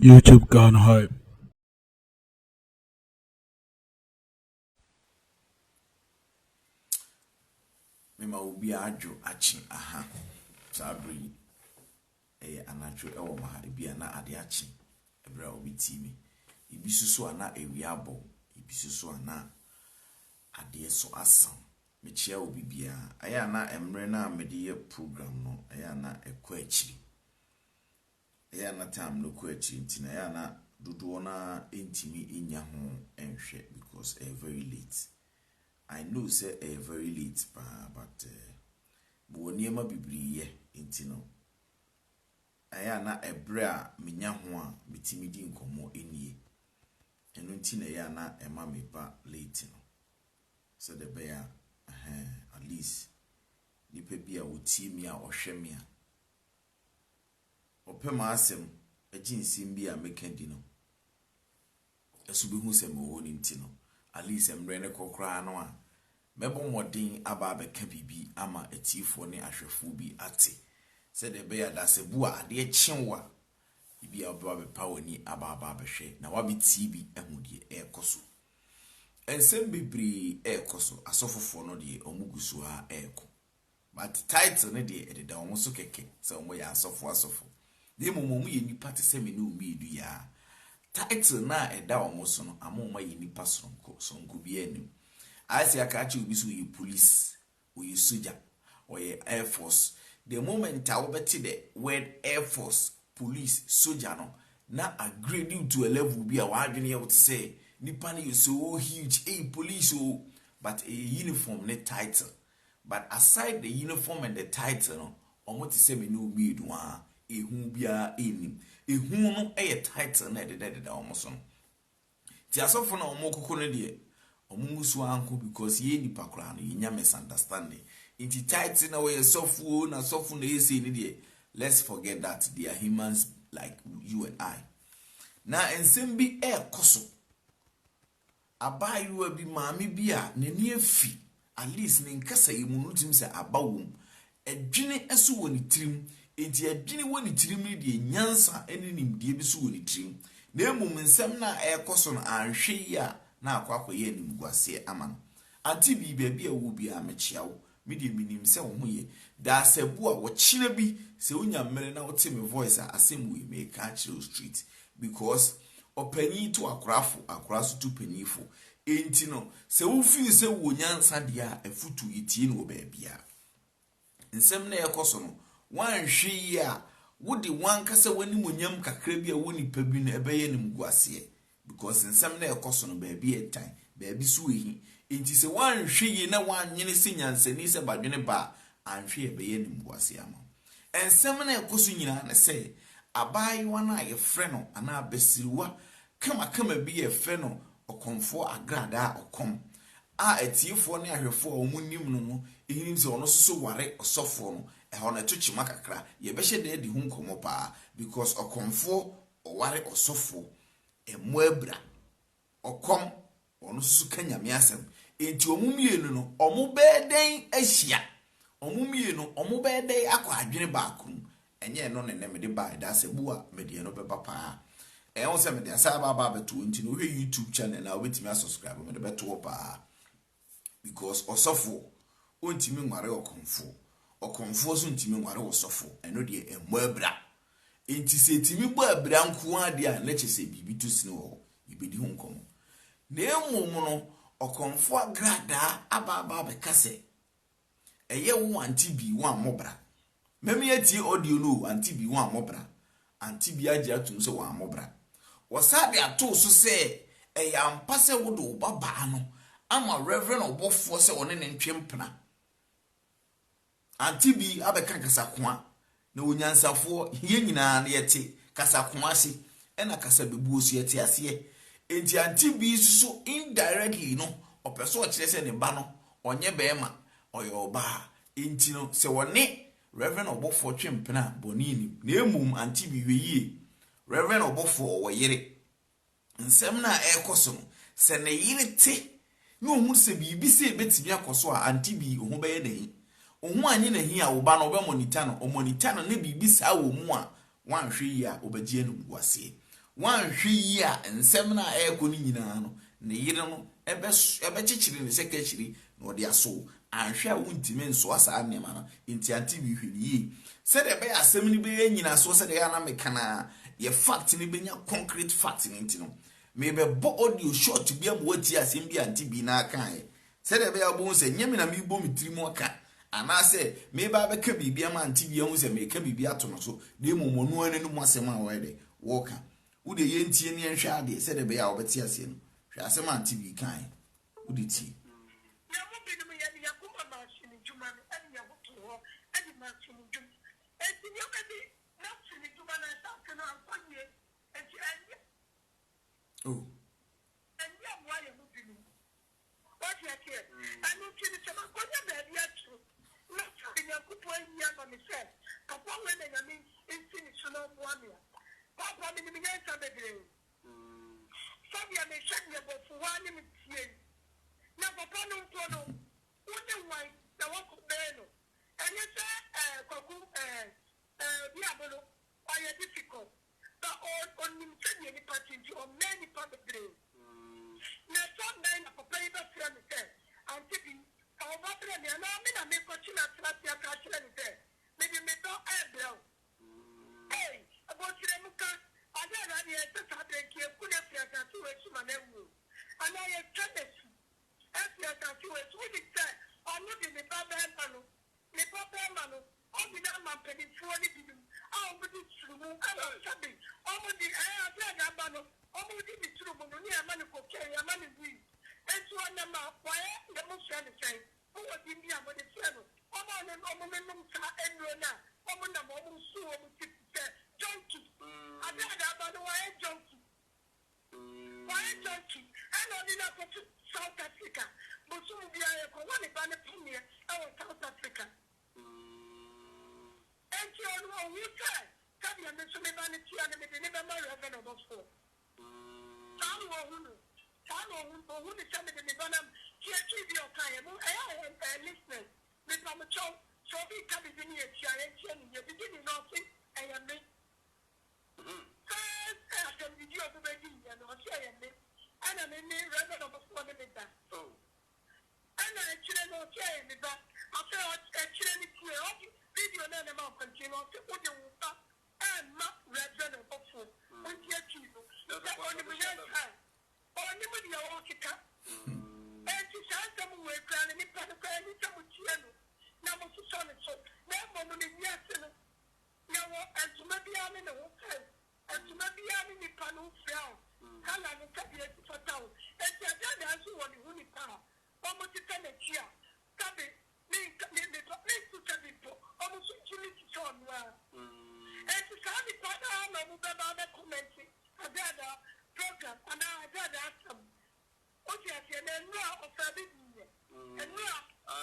YouTube gone hype. Mema obi adwo achi aha sabri anacho ewo mahare bia na ade achi ebra obi timi ibi susu ana ewi abo ibi susu ana ade so asam mechia obi bia aya na emre na mede ye program no aya na ekọ achiri aya na time no kọ achiri ntina aya na dodo na entimi enya ho enhwe because very late. I know say very late, but Buoniema Bibliye intino. Ayana ebrea minya ho a mitimi di nkomo enie. Enu ntina ya na ema mepa late no. So the bear at least nipa bia wotie mi a ohwe mi a. Opema asem aginsim bia meka di no. Esubehu se mo woni ntino. At least emre ne kokra no a mebo modin aba beka bibi ama etifo ne ahwefo bi ate se de be ya da se bu a de chenwa ibi aba be pa woni aba behwe na wabi tibi ehudie ekoso ensem bibri ekoso asofofo no de omugusu ha eko but title ne de ededa omo so keke se omo ya asofo de momomu ye nipa te se me no mi du ya title na eda omo so no amoma ye nipa sonko bi anim as ya kachi obi so ye police or ye soldier or ye air force the moment I obeti the word air force police soldier no na upgrade you to a level be a wadwene ye would say nipa na you so huge police but a uniform ne title but aside the uniform and the title no omo te say me no bi do a ehu bia enim ehu no title na de omo so no ti asofo na omo kokko no de omusu anko because ye ni pakra no ye nya misunderstanding inti title na we sofu na yesi ni de let's forget that they are humans like you and I na ensem bi koso abayiwa bi maami bi a nani afi at least ne nkasa ye mu nutim se abawom adwene eso woni tirim enti adwene woni tirim ni de nyansa ene nimdie bi so woni tirim na emum nsem na koso no anhwe yi a na akwakoye nimguase ama no anti bi baabi a wo bi a mechia wo mede minim se wo hoye da asebu a wo chire bi se onya mmere na wote me voice a asem we make actual street because opani to akoraso to panifo enti no se wo fi se wo nyansa dia afutu yitie no baabi a nsem na yekoso no wanhwe yi a wode wankasa wani monyam kakra bi a woni pa bi na ebeye nimguase because nsem na ekoso no baabi etan baabi so ehi enti se wan hwe na wan nyene se nyansani se badwene ba anhwe ebeye nimbuase ama ensem na ekoso nyina na se abayiwa na ye frɛ no ana abesiriwa kama bi ye frɛ no okomfo agrada okom a etiefo ne ahwefo a omunim no no ehinim se ono so ware osofo no ɛhɔ na tochima kakra ye behye de hu nkomo pa because okomfo oware osofo emoabra okom ono susu kanyame asem enti omumienu no omubeden ahia omumienu omubeden akwa adwene baakrum enye no ne mede ba da sebu a mede no beba pa ehun se mede asa ba beto enti no hwe YouTube channel na obetimi subscribe mede beto pa because osofo ontimi nware okomfo so ntimi nware osofo eno de emoabra enti se timi bo abra nko ade a na chese bibi to sine wo ibedi hu nkomo na emom no okomfo agrada aba be kase eye wo anti bi wo amobra memi atie audio no anti bi wo amobra anti bi age atum se wo amobra wo sabe ato so se eya mpase wo do baba no ama reverend obofo se one ne ntwempena anti bi abeka kasa kwa na onyansafo ye nyina na yete kasa komase ena kasa bebu osu yete ase enti anti bi so indirectly no opeso o kire se ne ba no onye beema oyo ba enti no se woni reverend obofo twempena bonini na emum anti bi weyie reverend obofo wo yire nsem na ekoso no se ne yire te na ohun se bibi se betimi akoso a anti bi ohun beye nahi ohun anyi na hi a wo ba no be monitor no o monitor no na bibi sa wo mu a wanhwe yi a obagye no guase wan hwe yi a nsɛm na ɛkɔ ni nyinaa no ne yire no ɛbɛkyekyere ne sekretary na ɔde aso anhwe a wontime nso asa anema no ntiante bi hwe yi sɛ de bɛyɛ asɛm ni bɛyɛ nyina so sɛ de ya na meka na ye fact ni bɛnya concrete fact ni ntino me bɛbɔ audio short bi am wati asɛm bi anti bi na kan sɛ de bɛyɛ bo sɛ nyame na me bɔ me tiri aka ana sɛ me ba bɛka bibia ma anti bi hu sɛ me ka bibia to no so de momono anu mu asɛm a wɔyɛ de wɔka wo de yentie ne nhwɛ ade sɛ de bɛyɛ wɔbɛte asɛm no hwɛ asɛm anti bi kan wo de tie na mo bi no ya ya ko ma sini juma no ani ya ho to ho ani ma sini juma enti yo ka di na sini juma na sa kana ankonye enti ani oh ani ya mo ya mo bi no what you hear ani tini se ma konya ba dia tru na sini ya ko po ya ma me se apo we na ya mi enti ni so no mo amia papa mi ni ya sa bedre sabi ya me shanye bo fu wa ni mi tie na papa no mpo no woni wan na wako be no enye se kwaku bi abolo oye difficult but on nim se ni party on many public day na so na papa ibe fra ni se anti bi ka o ba tra ni na me na me ko chi na tra tia ka chi ni se me bi me do ebro abo tire muka ada na ni e ta de ki e ku na fra ka tu e chi ma na wu ana ye tradesu Yes, I see it. We did that. I'm not in the Baba Manu. The Baba Manu. I'm in a man penny for the I'm with the true. I'm not something. I'm with the air. Manu. I'm with the true. Near Manico, a man is weak. And so on the map, why the most of the same. Who was in the other channel? I'm on an omnum and Rona. I'm on a moment so junkie. I don't know about the why junkie. Why junkie? I don't know South Africa. But soon we are going to ban a premier out South Africa. And you know, we said, come here, Mr. Vanity, and the never marry a venom of four. Tano, who is something in the venom, here, your time, I listen. With my child, so we come in here, and you're beginning nothing, I am me. First, after the video of the wedding, and I'll say, and I'm in the revenue of 4 minutes. Oh. And I actually don't care me back. After actually clear up video, then I'm continue to put the water and not revenue of 4. When you achieve that only we have only with your own kicker. And to send them away, crying in Panaca, and it's a Muciano. Now, what's the son? So, that woman is yes. Now, and to maybe I'm in the hotel, and to maybe I'm in the panel fell. Hala ni kabia kufatao. Eti ajana asu wani huni paa. Omo titane chia. Kabe, ni kutabipo. Omo sunchili chichonwa. Eti sabi kwa na ama mubeba ame komenti. Ajada program. Ana ajada asam. Oji ati enenua osabi niye. Enua,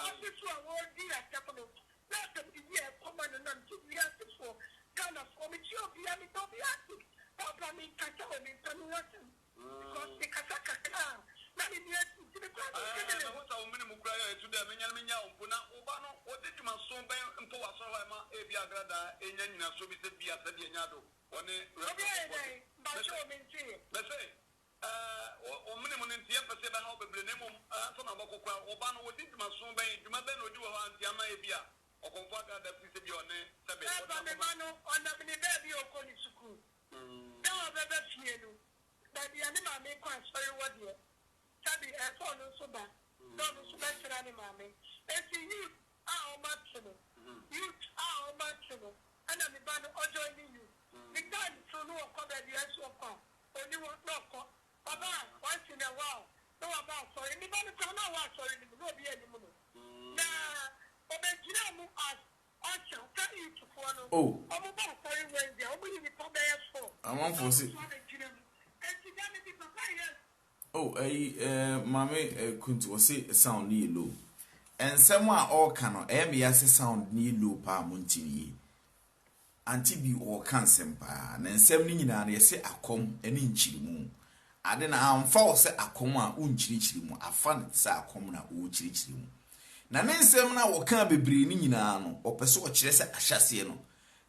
ofisu wa wodi ya takono. Nata mdiye komano na mtubi ya sifo. Gana fomichio biya mitobi yasi. Papa mi kata o mi tanu wasa. Because the kasaka ka. Na ni ni eti the kwa. Na wasa o mini mukura ya etu de menya ompuna obano o de tuma so ben mpo waso wa ma e bi agrada enya nyina so bi se bi asa de enya do. One Obi e ba cho mi nti. Bese o mini mo nti e pese ba na o bebre ne mom so na bokokwa obano o de tuma so ben dwuma ben odi wo ha nti ama e bi a okonfo agrada fi se bi one sebe. Ba me mano ona bi be bi okoni suku. Now bebe fienu. But the animal may quite sorry what you Tabi a phone so bad. Don't special animal. If you are maximum, you are maximum, and I'm about to join you. The time to know cover the answer of only one knock. About once in a while. No about sorry. Anybody can know what sorry, no be any moment. Now, Obejinamu as Asha, tell you to follow. Oh, I'm about sorry when they are only the public for. I want for see. Oh, mame kuntu wose sound ni low. Ensem a all can e me yase sound ni low pa montini. Anti bi all can sempa. Na ensem ni nyina na yese akom eni nchirimu. Ade na amfa wo se akom a unchirichirimu afa ne se akom na wo chirichirimu. Na ne nsem na wo kan bebre ni nyina no opese wo kire se ahyase no.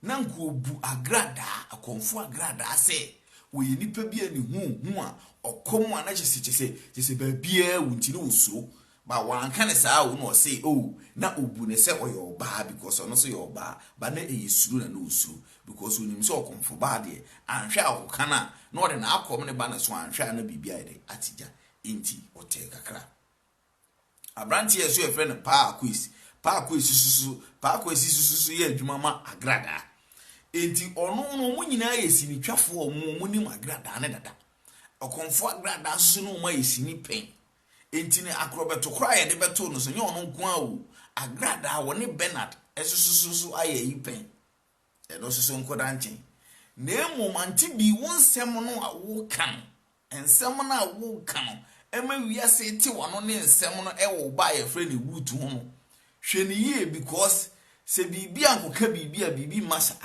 Na nko bu agrada akomfo agrada se wo ye nipa bia ne hu a okom a na chese ba bia wunti no usuro ba wanka ne saa wo no say oh na obu ne say oyo oba because ono so yo oba ba na eyesuru na no usuru because onim so okomfo ba de anhwe akoka na ode na akom ne ba na so anhwe na bibia ide atija enti ote kakra abranti yeso e friend pa quiz susu ye adwuma ma agrada enti ono no mu nyina yesini twafo mu nim agrada ne dada okomfo agrada susu no ma yesini pen enti ne akrobeto kra ye de beto no so nye ono nko awu agrada wo ne Bernard esususu aye yi pen e do susu nkoda nchen na emu manti bi wonsem no awo kan ensem no awo kan ema wiase ti wono ne ensem no e wo ba ye frɛ ne butu ho no hwɛ ne yie because se bibia ankoka bibi masa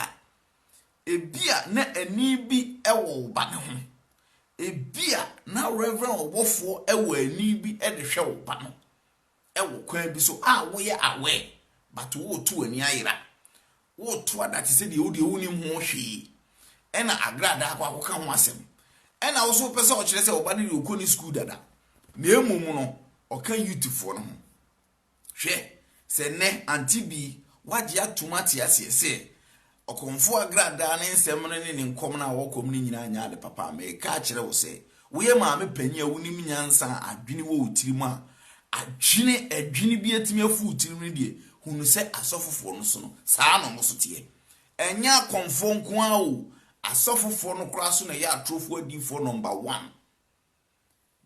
ebia na ani bi e wo ba ne ho ebia na reverend obofo e wo ani bi e de hwɛ wo ba no e wo kwan bi so wo ye awe but wo tu ani ayira wo tu adate se de wo de wo nim ho hwe e na agrada akwa ho asem e na wo so pese o kire se wo ba ne okoni school dada na emum no o kan youthfo no ho hwɛ se ne antibi waje atomati asese okomfo agrada ne nsem no ne nkom na wokom ne nyina anya de papa me ka kire wo se wo ye ma me panya wonim nyansa adwene wo utirim a adwene bi atimi afu utirim ne die hunu se asofofo no so no saa no mo so tie enya komfo nko a o asofofo no kura so na ya atrofo adifo number 1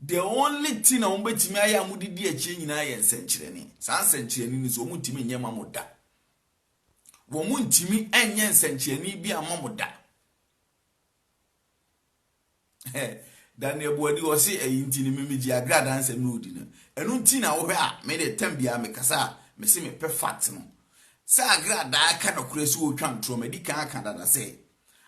the only thing on betimi aya mudidi achi nyina ye nsenkyerene saa nsenkyerene ni so mutimi nyema moda wo muntimi enye nsenkyerene bi amamoda Daniel Boadi o se eyinti ni memeji agrada ansem no odi na enu nti na wo hwe a me de tambia me kasa me se me perfect no sa agrada aka na kura so otwa ntro me di kan aka dada se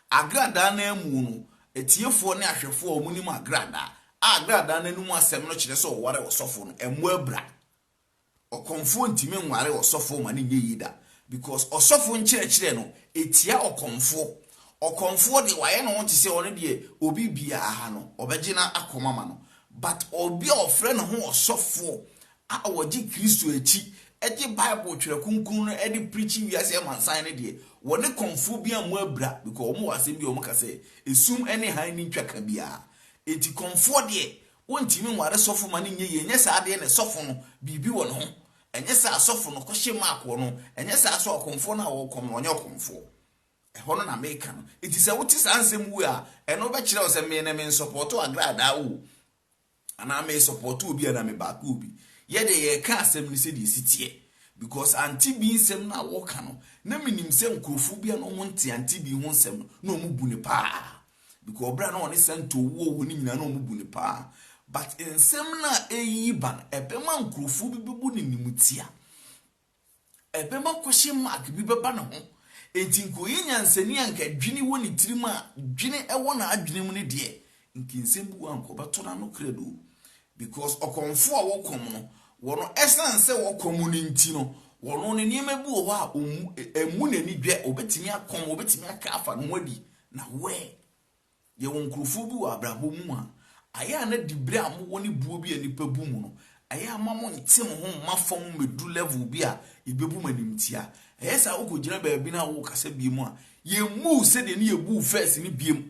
agrada na emu no etiefo ne ahwefo o munim agrada agrada na num asem no kire so ware osofo no emu abra okomfo ntimi nware osofo ma ne nyeyida because osofo nkire no etia okomfo de waye no wonte se one de obi bia aha no obegina akoma ma no but obi ofre no ho osofo a woji Kristo echi eji Bible twere kunkun no edi preaching wi ase mansan ne de wone komfo bia mo abra because omo wasem bi omo ka se esum ene han ni ntwaka bia eti komfo de wontimi nware sofo ma ne nyeye nya sa de ne sofo no bibi wo no ho enye sa sofo no kohye maako no enye sa so okomfo na wo kom no onye okomfo hono na make no it is a what is ansem wu a eno be kire o se me na me support agrada o ana me support obi na me back obi ye de ye ka asem ni se di sitie because anti bi nsem na wo ka no na minim se nkrofu bia no mo nti anti bi ho nsem na o mu bu ne pa because obra na oni sento wo ni nyina na o mu bu ne pa but nsem na eyi ban ebema nkrofu bi bu ni nimutia ebema kwahye mark bi beba na ho entinko yenyansani anka dwini woni tirima dwini ewo na adwini mu ne de nkinsem anko beto na no credo because okomfo a wokom no wono essence wokom ni nti no wono ne niema bu ho a emu nani dwe obetimi akom obetimi aka afa no wadi na we ye wonkrufu bi wa abrabo mu a aya na dibre am woni buo bi anipa bu mu no aya amamo ntim ho mafom medu level bi a ibebu manimtia esa wo kogina ba bi na wo kasa bi mu a ye mu se de ne ye bu first ni biem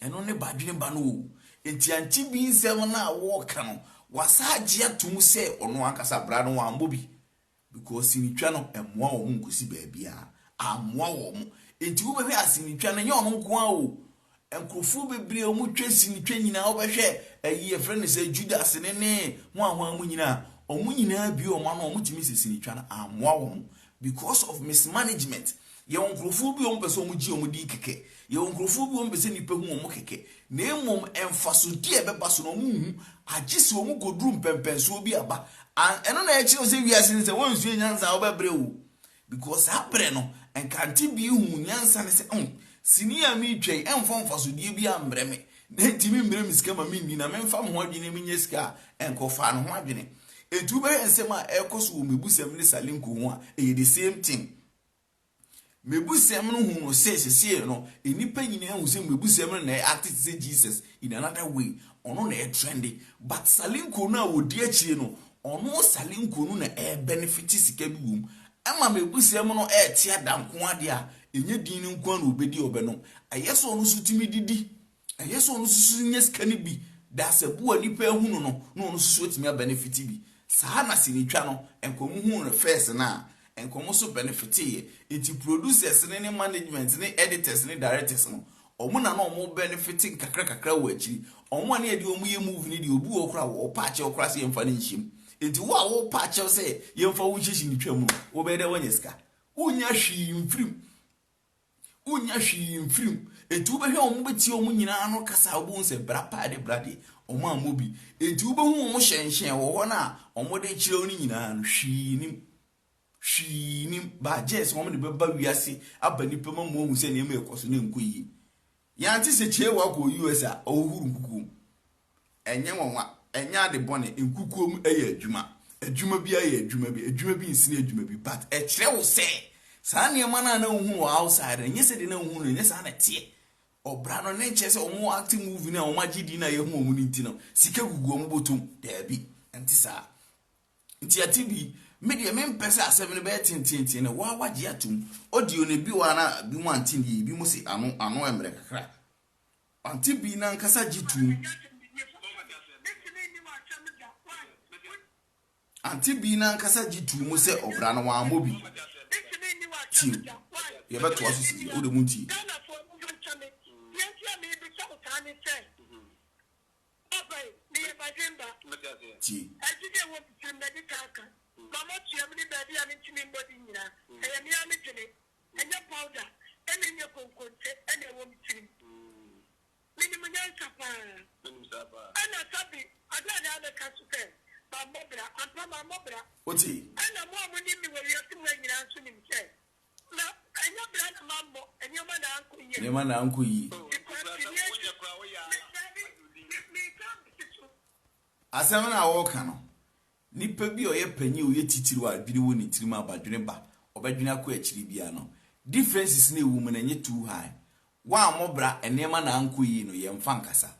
eno ne badwene ba no enti anti bi nsem na wo ka no wasaje atum se ono ankasa bra no wambo bi because ni twa no emoa wo nkosi ba bia amoa wo mo enti wo be asini twa no nye ono nko a o enkrofu bebre o mu twesi ni twa nyina wo behwe ayi friend se Judas ne ho ahwa mu nyina o mu nyina bi o ma no o mu timi sesini twa no amoa wo mo because of mismanagement ye onkrofu bi o mpese o mu gi o mu di keke ye onkrofu bi o mpese ni pe hu o mu keke na emom emfaso di ebeba so no mu hu agise o mu godru mpempenso bi aba eno na echi o se wiase nse wonsu enyansa o bebre o because abre no enkanti bi hu nyansa ne se sinia mi twei emfo mfaso di bi ambre me na ntimi mbre mi sika ma mi ni na memfa mo adwene mi nya sika enkofa no ho adwene etu be ensem a ekoso wo mebusam ne salinko ho a the same thing mebusem no hu no se no enipa nyina hu se mebusem no na act say Jesus in another way ono na trendy but salinko na odi akire no ono salinko no na benefit sika bi wum ama mebusem no tia danko ade a enye din ni nko na obedi obeno ayeso ono sutimi didi ayeso ono susu nye sika ni bi da sabu anipa hu no ono susu otimi benefit bi saa na sinitwa no enkomu hu no first na enkomo so benefit ye it producers ne management ne editors ne directors no omo na omo benefiting kakra wo akiri omo na edi omo ye movie ne di obu okra wo patch okra se yemfa ne nhim enti wo a wo patch se yemfa wo hyeshi ni twam no wo be de wanyeska unya hwi mfrim enti wo be hwe omo beti omo nyina no kasa wo nse brapa de brade omo amobi enti wo be hu omo hyenhyen wo ho na omo de kire oni nyina no hwi ni ba jes wo me beba wiase abani pema mo hu se ne me ekoso ne nkoyi ya nti se chie wa ko US a ohuru nkuku enye wonwa enya de bone nkuku eye adwuma bi aye adwuma bi nsine adwuma bi but e kire wo se saa ne ma na hu wo outside enye se de na hu no enye sa na tie obra no ne nche se omo acting movie na omo agidi na ye hu omo ni ntino sika gugu omo botum da bi nti sa nti atibi media mempesa asem ne be tintin na wa waje atum audio ne bi wa na bi mu antindi bi mu se ano emre kakra anti bi na nkasa gitum anti bi na nkasa gitum mu se obra na wa mobi ti ye ba to asisi o de munti ti Mama chiamni baby ani chini mbodi nyina. Eya mi ami chini. Enya powder. Enya nye konkonte. Enya wo mchini. Mini mnyansa pa. Ena sabi. Adana ane kasuke. Mamobra. Ampa mamobra. Oti. Ena mwa munimi weyoti mwe nyina ansu ni mche. Na enya brana mambo. Enya mana anku iye. Ne mana anku yi. Asem na wo kano. Nipa bi oye panyi oye titiri wa biri wo ni tirima abadwene ba obadwene akọ akiri bia no differences na ewu na nye too high wa amobra enema na anko yi no ye mfa nkasa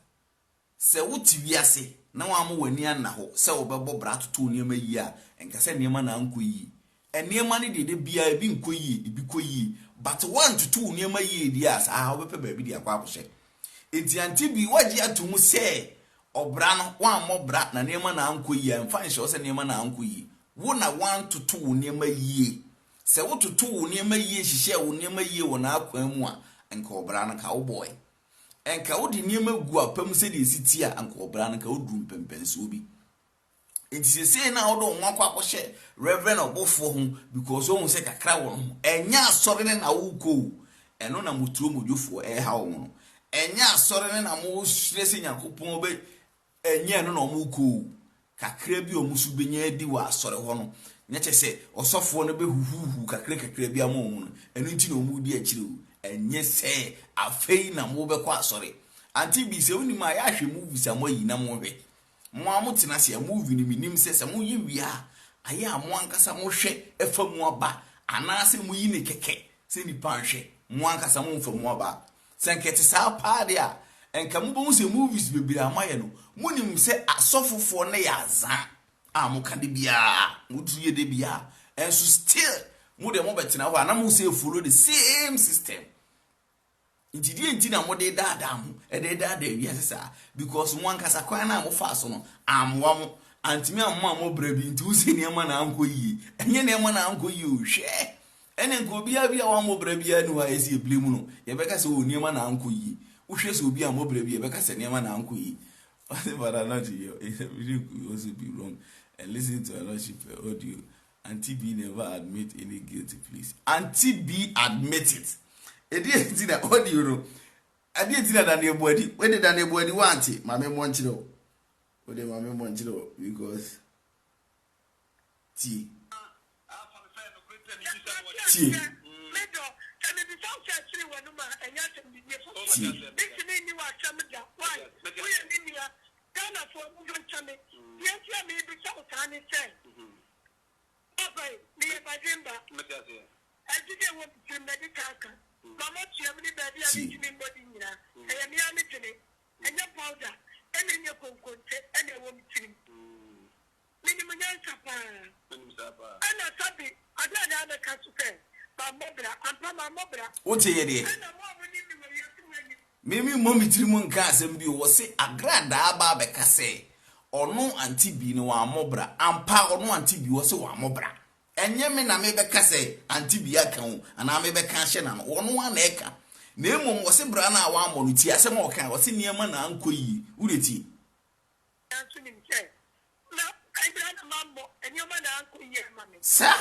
se wuti wiase na wa mo wani ana ho se obebo bra toto niema yi a enkasa niema na anko yi enema ne dede bia ebi nko yi ebi ko yi but one to two niema yi di as a obepe ba bi di akwa abose enti anti bi waji atumu se obra no wa mobra na niema na anko yi mfa nhyɛ se niema na anko yi wo na 1 to 2 niema yi se wo to 2 niema yi hyehyɛ wo niema yi wo na akwan mu a enka obra no ka wo boy enka wo di niema gu apam se de siti a enka obra no ka wo drum pempenso bi enti se na wo do nwa kwa akɔhyɛ reverend obofo ho because wo se kakra wo ho enya asɔre ne na wo ko eno na muturo modwofo ha wo no enya asɔre ne na mo hwese nyakopɔn be enye no na omuko kakra bi omusu benya di wa asore ho no nya chese osofo no be huhuhu kakra bi amomu no enu nti na omudi akire o enye se afei na mo be kwa asore anti bi se oni ma ya hwe movie sa mo yi na mo hwe mo amotena se movie ni minim se mo yi wia aya mo ankasa mo hwe efa mo aba ana se mo yi ne keke se ni pa hwe mo ankasa mo mfa mo aba senkete sa pa de a enka mo bo se movies bebiri amaye no munim se asofofo na ya za mo kade bia mutuye de bia enso still mu de mo betina ho ana mo se follow the same system inti na mo de dada mo e de dada wi asesa because mo ankasa kwan na mo fa so no amwa mo antimi amwa mo bra bi inti usi niema na anko yi enye niema na anko yi o hwe ene nko bia wa mo bra bia ni wa esi eblemu no ye beka se o niema na anko yi uhwe se obi a mo bra bia beka se niema na anko yi but not you. It could also be wrong. And listen to a lordship audio. Auntie B never admit any guilty, please. Auntie B admit it. I didn't see that audio. I didn't see that anybody. When did anybody want it? My mom wants to know. What did my mom want to know? Because T. T. I didn't want to medical. Mama, you have any baby, I need to be body. I am here, and your powder, and then your concoct, and a woman. Minimum Sapa. And a sabi, I don't have a castle. Mamma, and Mamma Mobra. What's it? Mimi mommy Trimon Casem be was say a grand aba becase or no antibi no amobra and pa or no antibi was so amobra. And yemen I may becase antibia can and I may be cantion and one acre. Nemo was a brana one monutia some more can was in Yemen and Kui, would it? Sir,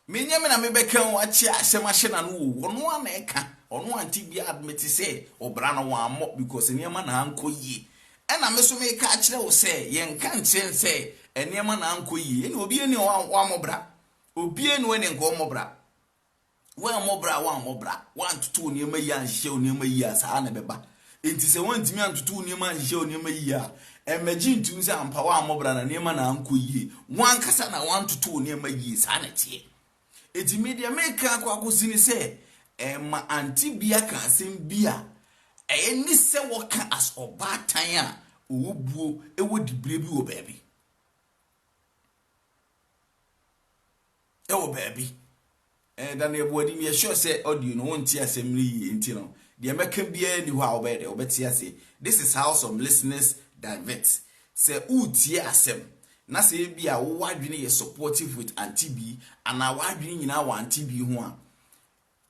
me Yemen I may become what she has a machine and one acre. Or no antibia admit say or brana one more because in Yemen uncle ye. And I must make catch will say, yen can't say, and Yemen uncle ye, and will be any one mobra. Obien winning go mobra. Well, mobra, one mobra, 1 to 2 near my yan show near my years, Annabeba. It is a 1 to 2 near my show near my year. And Majin to some power mobra and Yemen uncle ye. 1 casana 1 to 2 near my years, sanity. It's immediate make Quacusini say. Ma antibia kan sem bia ni se wo kan as obatan a obuo e wo dibre bi wo baabi e wo baabi dan e bo di me sure say audio no won ti asem ri enti no de meka bia ni ho a obede obeti ase. This is how some listeners divert say uti asem na say bia wo wadwene ye supportive with antibi ana wadwene nyina wa antibi ho a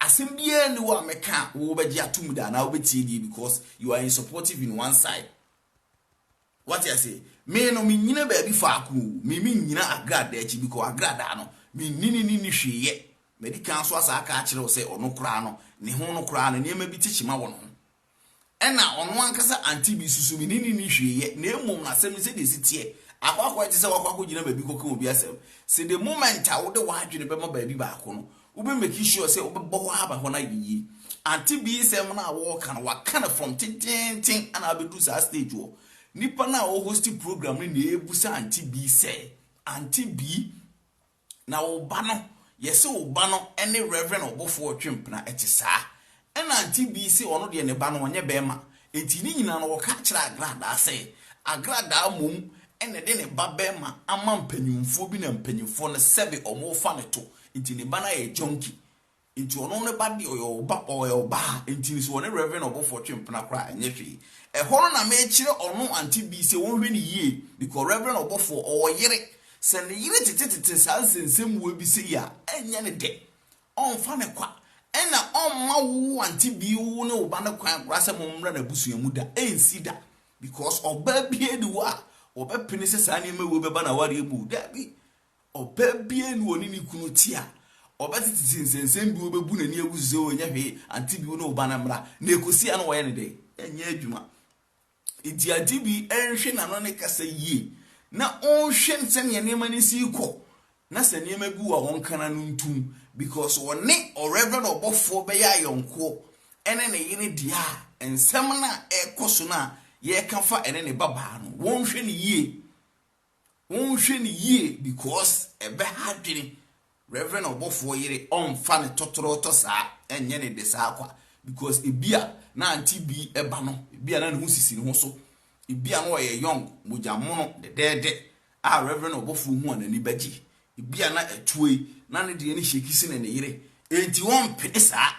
Assembly and one meka wo beji atum da na wo beti because you are in supportive in one side. What you say? Me no me nyina ba bi fa aku me nyina agrada echi because agrada no me ni hweye. Medical so asa aka akire wo say ono kra no ne ho no kra no ne ma bi tichima wo no. Ena ono ankasa anti bi susu me ni hweye na emom na asem se de sitie. Akwakwa ti se wakwakwa gina ba bi kokon obi asem. Se the moment a wo de wadwene be ma ba bi ba ako no ube make sure say ube boho haba hona yi anti bi say mo na wo kan wa kan from tin and abedu sa stage wo nipa na wo host program ni na ebusa anti bi say anti bi na wo ba no yes wo ba no any reverend obofo twemp na eti saa and anti bi say ono de ne ba no onye be ma enti ni nyina no wo ka kira agrada say agrada mom ene de ne ba be ma ama mpanyumfo bi na mpanyumfo no sebe omo fa ne to inti ne bana e jonki inti ono ne badi oyo ba inti so ne reverend obofo twempna kra anyehwe e hono na me kire ono anti bi se won hwe ne yie because reverend obofo oyere se ne yire tete sansensem wo bi se ya enya ne de on fa ne kwa ena on ma wo anti bi wo ne oba ne kwa grasa momra na busuamu da ensi da because oba bi eduwa oba pinise sa ne me wo be ba na ware ebu da bi obabie no oni ni kunu tia obetiti nsensem bi obebu na ni ewuze onya hwe anti bi no oba na mra na ekosi an wo ye ne de enya adwuma idi anti bi enhwe na no ne kasa yie na onhwe nse ne ne mani si ko na se ne ma bi wa won kana no ntum because woni o reverend obofo be ya yonko ene ne yire dia ensem na ekoso na ye kafa ene ne baba no wonhwe ne yie because ebe hadwene reverend obofo yire onfa ne totoro to saa enye ne de saa kwa because ebia na anti bi eba no ebia na ne ho sisi ne ho so ebia no ye young mojamono de a reverend obofo hu anani baji ebia na etue na ne de ne shekisi ne yire enti won pene saa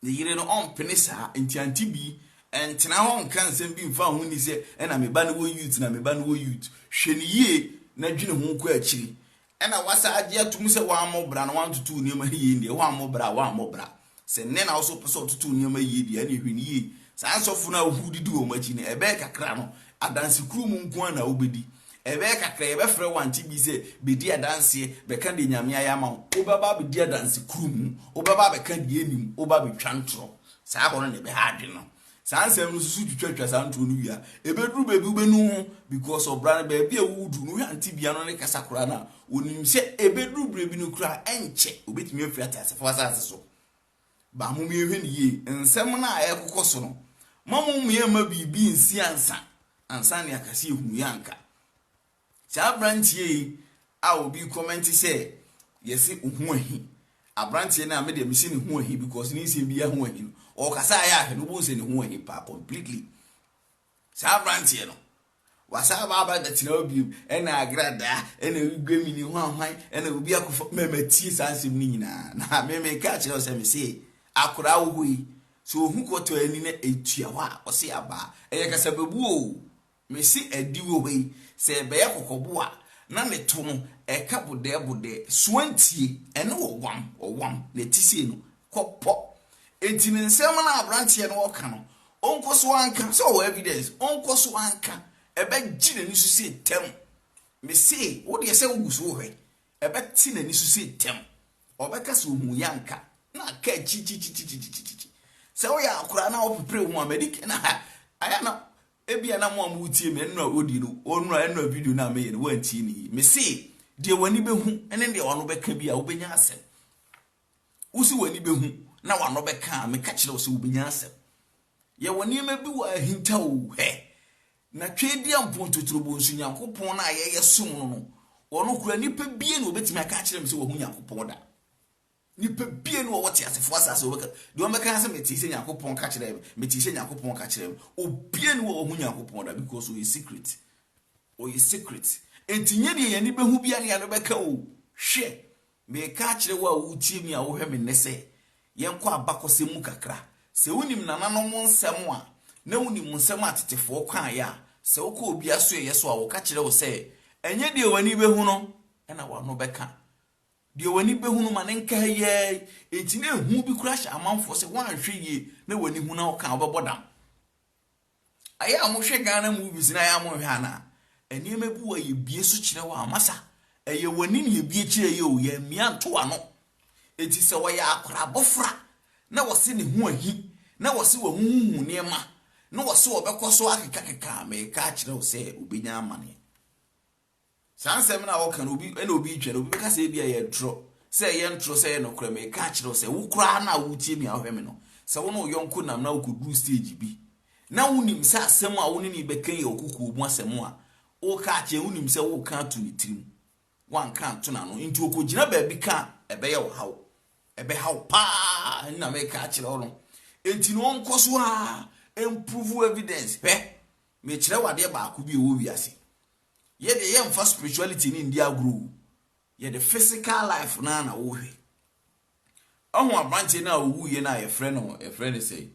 ne yire no on pene saa enti anti bi entina ho nkan sem bi mfa ho ni se na me ba no wo youth na me ba no wo youth hwene yie na dwene ho ko akiri ena wasa age atum se wa amobra na wan tutu ne ma yie ndi wa amobra se ne na so pese tutu ne ma yie di ani hwene yie sa nsofu na ohudidi o machi ne ebe kakra no adanse kru mu nko na obedi ebe kakra ebe frɛ wanti bi se bedi adanse be kan de nyame ayama obaba bedi adanse kru mu obaba be kan de enim obaba twantro sa ho no ne be ha adwe no sansem no susu twatwa santo no wia ebedru bebi ubenu because obra na bebi awudu no anti bia no ne kasakora na onim se ebedru brebi no kura enche obetimi afia atase fa asase so ba mu mehwe ne ye nsem na ayekokọ no mamu mema bibi nsi ansa ne akase ehunu yanka cha branchie a obi comment say yesi ohu ahi Abrantie na me de me see ne ho ahi because ni se bia ho ahi o kasa ya no bo se ne ho ahi pa completely sa abrantie no wasa ba da tina obi na agrada na gwemi ni ho ahwan na obi akofo memati sansem ni nyina na me ka kire o se me se akora wo yi so ohu koto ani na etua wa o se aba eye kasa bebu o me se adi wo yi se be ye kokobo a na ne to no eka bude suantie ene wam na tisi no kopo enti ne nsem na abrantie no oka no onkoso anka so evidence onkoso anka ebe gine ni so se tem me se wo de se wuso hwe ebe ti na ni so se tem obeka so hu yanka na ka chi se wo ya akura na opepre hu america na aya na ebia na mo amutie me no odi no onu video na me ye no wanti ni me se de wani behu ene de wano beka bia wo benya asem usi wani behu na wano beka me ka kire wo se wo benya asem ye wani ma bi wa hinta wo he na twedi ampontotrobo bonsu Nyankopon na ye som no ono kura nipa bie no obetimi aka kire me se wo hu Nyankopon da nipa bie no wo te asefo asase obeka de o meka se meti se Nyankopon ka kire me meti se Nyankopon ka kire me obie no wo hu Nyankopon da because we secret entinye de ye ni behu bia ne ya no beka o hwe me ka kire wo utie mi a wo hwe me nese ye nkọ abakose mu kakra se wonim nananom nsem a na wonim nsem atetefo kwan ya se wo ko obi aso ye so a wo ka kire wo se enye de wani behu no na wa no beka de wani behu no mane nka ye entine hu bi kura sha amanfo se wan hwe ye na wani hu na wo kan obebodam aya mo hwe Ghana movies na ya mo hwe ana enime bu wa ye bie so kire wa amasa eye wani ne ye bie kire ye o ye mia nto ano enti se wo ya akora bofra na wose ne hu ahi na wose wa huhu niema na wose obekoso akeka me ka kire wo se obenya amane sansem na wo kan obi na obi twere obi ka se bia ye tro se ye ntro se ye no kra me ka kire wo se wo kra na wo tie mi ahwe me no se wo no yonko nam na wo kodu stage bi na wonim se asem a wo ne bekan ye okuku obu asem a wo ka kire wonim se wo kan to ni tirim wan kan to na no nti okogina ba bi ka ebe ye wo hawo ebe hawo pa na me ka kire wo no enti no nkoso a improve evidence me kire wade ba ko bi wo wiase ye de ye mfa spirituality ni ndia grow ye de physical life na wo hwe ohu abranche na owu ye na ye friend say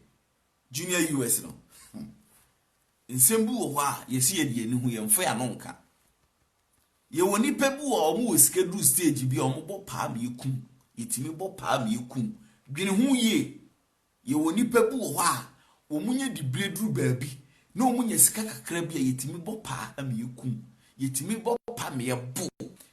junior US no nsembu wo ha ye si ye de ni hu ye mfa ya no nka ye woni pebu o mu schedule stage bi o mo bo pa me kum yetimi bo pa me kum dwene hu ye woni pebu wo ha o munye di bredru baabi na o munye sika kakra bi yetimi bo pa me kum yetimi bo pa me bu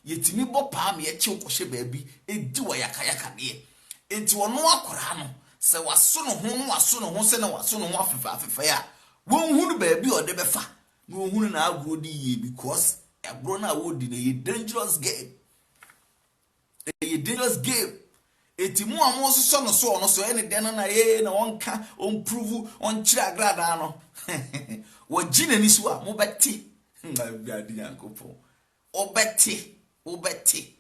yetimi bo pa me che nkwohye baabi edi wa yakayaka de enti wono akora no se waso no ho se na waso no ho afefa ya won hunu baabi o de befa na o hunu na agro di ye because agro na wo di na ye dangerous game eti mu amo so no so ene den na ye na wonka on prove on kira agrada no wo gina ni so a mo beti ngadi Nyankopon obeti